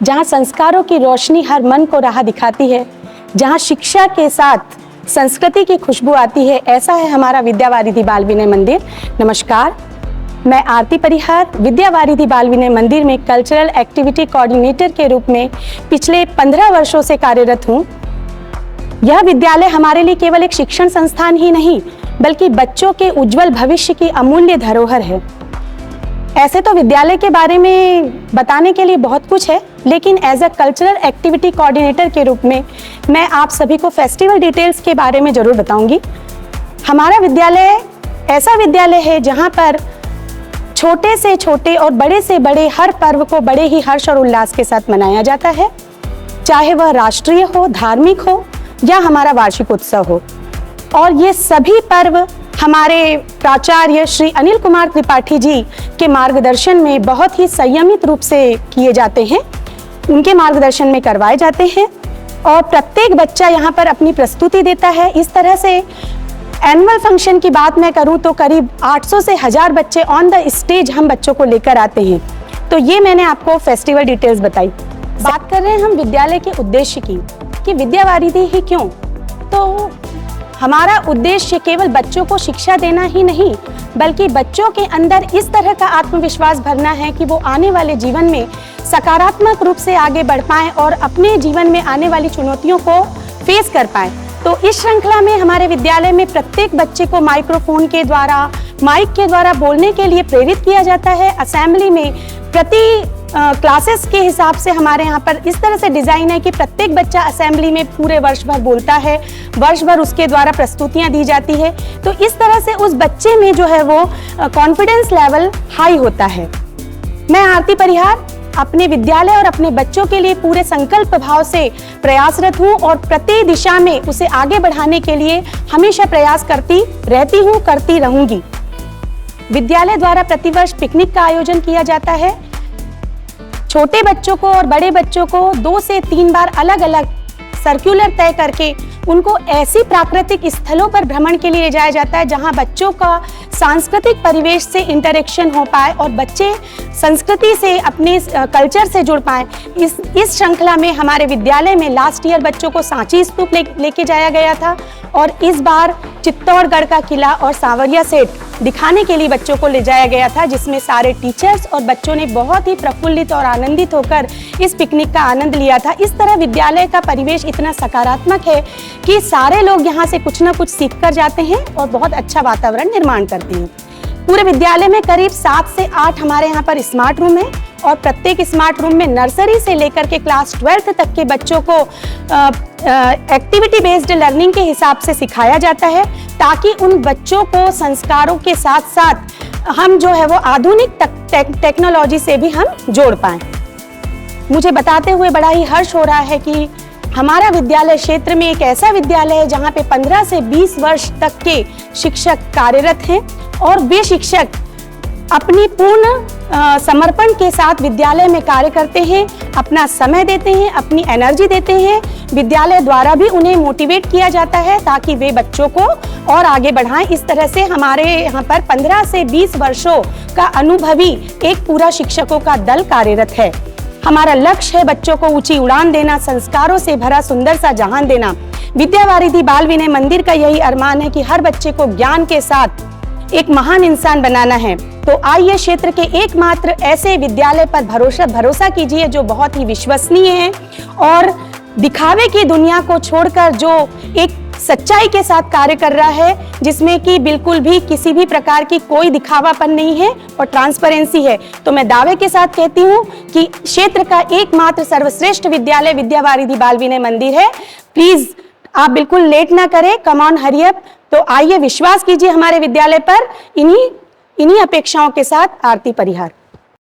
जहाँ संस्कारों की रोशनी हर मन को राह दिखाती है, जहाँ शिक्षा के साथ संस्कृति की खुशबू आती है, ऐसा है हमारा विद्यावारिधि बाल विनय मंदिर। नमस्कार, मैं आरती परिहार विद्यावारिधि बाल विनय मंदिर में कल्चरल एक्टिविटी कोऑर्डिनेटर के रूप में पिछले 15 वर्षों से कार्यरत हूँ। यह विद्यालय हमारे लिए केवल एक शिक्षण संस्थान ही नहीं, बल्कि बच्चों के उज्जवल भविष्य की अमूल्य धरोहर है। ऐसे तो विद्यालय के बारे में बताने के लिए बहुत कुछ है, लेकिन as a cultural activity coordinator के रूप में मैं आप सभी को फेस्टिवल डिटेल्स के बारे में ज़रूर बताऊंगी। हमारा विद्यालय ऐसा विद्यालय है जहां पर छोटे से छोटे और बड़े से बड़े हर पर्व को बड़े ही हर्ष और उल्लास के साथ मनाया जाता है, चाहे वह राष्ट्रीय हो, धार्मिक हो या हमारा वार्षिक उत्सव हो। और ये सभी पर्व हमारे प्राचार्य श्री अनिल कुमार त्रिपाठी जी के मार्गदर्शन में बहुत ही संयमित रूप से किए जाते हैं, उनके मार्गदर्शन में करवाए जाते हैं और प्रत्येक बच्चा यहाँ पर अपनी प्रस्तुति देता है। इस तरह से एनुअल फंक्शन की बात मैं करूँ तो करीब 800 से 1000 बच्चे ऑन द स्टेज हम बच्चों को लेकर आते हैं। तो ये मैंने आपको फेस्टिवल डिटेल्स बताई। बात कर रहे हैं हम विद्यालय के उद्देश्य की कि विद्यावारिधि ही क्यों। तो हमारा उद्देश्य केवल बच्चों को शिक्षा देना ही नहीं, बल्कि बच्चों के अंदर इस तरह का आत्मविश्वास भरना है कि वो आने वाले जीवन में सकारात्मक रूप से आगे बढ़ पाएं और अपने जीवन में आने वाली चुनौतियों को फेस कर पाएं। तो इस श्रृंखला में हमारे विद्यालय में प्रत्येक बच्चे को माइक्रोफोन के द्वारा, माइक के द्वारा बोलने के लिए प्रेरित किया जाता है। असेंबली में प्रति क्लासेस के हिसाब से हमारे यहाँ पर इस तरह से डिज़ाइन है कि प्रत्येक बच्चा असेंबली में पूरे वर्ष भर बोलता है, वर्ष भर उसके द्वारा प्रस्तुतियाँ दी जाती है। तो इस तरह से उस बच्चे में जो है वो कॉन्फिडेंस लेवल हाई होता है। मैं आरती परिहार अपने विद्यालय और अपने बच्चों के लिए पूरे संकल्प भाव से प्रयासरत हूँ और प्रति दिशा में उसे आगे बढ़ाने के लिए हमेशा प्रयास करती रहती हूँ, करती रहूँगी। विद्यालय द्वारा प्रतिवर्ष पिकनिक का आयोजन किया जाता है। छोटे बच्चों को और बड़े बच्चों को 2 से 3 बार अलग अलग सर्कुलर तय करके उनको ऐसी प्राकृतिक स्थलों पर भ्रमण के लिए ले जाया जाता है जहां बच्चों का सांस्कृतिक परिवेश से इंटरेक्शन हो पाए और बच्चे संस्कृति से, अपने कल्चर से जुड़ पाएं। इस श्रृंखला में हमारे विद्यालय में लास्ट ईयर बच्चों को सांची स्तूप लेके जाया गया था और इस बार चित्तौड़गढ़ का किला और सांवरिया सेट दिखाने के लिए बच्चों को ले जाया गया था, जिसमें सारे टीचर्स और बच्चों ने बहुत ही प्रफुल्लित और आनंदित होकर इस पिकनिक का आनंद लिया था। इस तरह विद्यालय का परिवेश इतना सकारात्मक है कि सारे लोग यहाँ से कुछ ना कुछ सीख कर जाते हैं और बहुत अच्छा वातावरण निर्माण करते हैं। पूरे विद्यालय में करीब 7 से 8 हमारे यहाँ पर स्मार्ट रूम है और प्रत्येक स्मार्ट रूम में नर्सरी से लेकर के क्लास 12th तक के बच्चों को एक्टिविटी बेस्ड लर्निंग के हिसाब से सिखाया जाता है, ताकि उन बच्चों को संस्कारों के साथ साथ हम जो है वो आधुनिक टेक्नोलॉजी से भी हम जोड़ पाएं। मुझे बताते हुए बड़ा ही हर्ष हो रहा है कि हमारा विद्यालय क्षेत्र में एक ऐसा विद्यालय है जहाँ पे 15 से 20 वर्ष तक के शिक्षक कार्यरत हैं और वे शिक्षक अपनी पूर्ण समर्पण के साथ विद्यालय में कार्य करते हैं, अपना समय देते हैं, अपनी एनर्जी देते हैं। विद्यालय द्वारा भी उन्हें मोटिवेट किया जाता है ताकि वे बच्चों को और आगे बढ़ाएं। इस तरह से हमारे यहाँ पर 15 से 20 वर्षों का अनुभवी एक पूरा शिक्षकों का दल कार्यरत है। हमारा लक्ष्य है बच्चों को ऊंची उड़ान देना, संस्कारों से भरा सुंदर सा जहान देना। विद्यावारिधि बाल विनय मंदिर का यही अरमान है कि हर बच्चे को ज्ञान के साथ एक महान इंसान बनाना है। तो आइए क्षेत्र के एकमात्र ऐसे विद्यालय पर भरोसा कीजिए जो बहुत ही विश्वसनीय है और दिखावे की दुनिया को छोड़कर जो एक सच्चाई के साथ कार्य कर रहा है, जिसमें कि बिल्कुल भी किसी भी प्रकार की कोई दिखावापन नहीं है और ट्रांसपेरेंसी है। तो मैं दावे के साथ कहती हूँ कि क्षेत्र का एकमात्र सर्वश्रेष्ठ विद्यालय विद्यावारिधि बाल विनय मंदिर है। प्लीज आप बिल्कुल लेट ना करें, कम ऑन हरी अप। तो आइए विश्वास कीजिए हमारे विद्यालय पर। इन्हीं अपेक्षाओं के साथ आरती परिहार।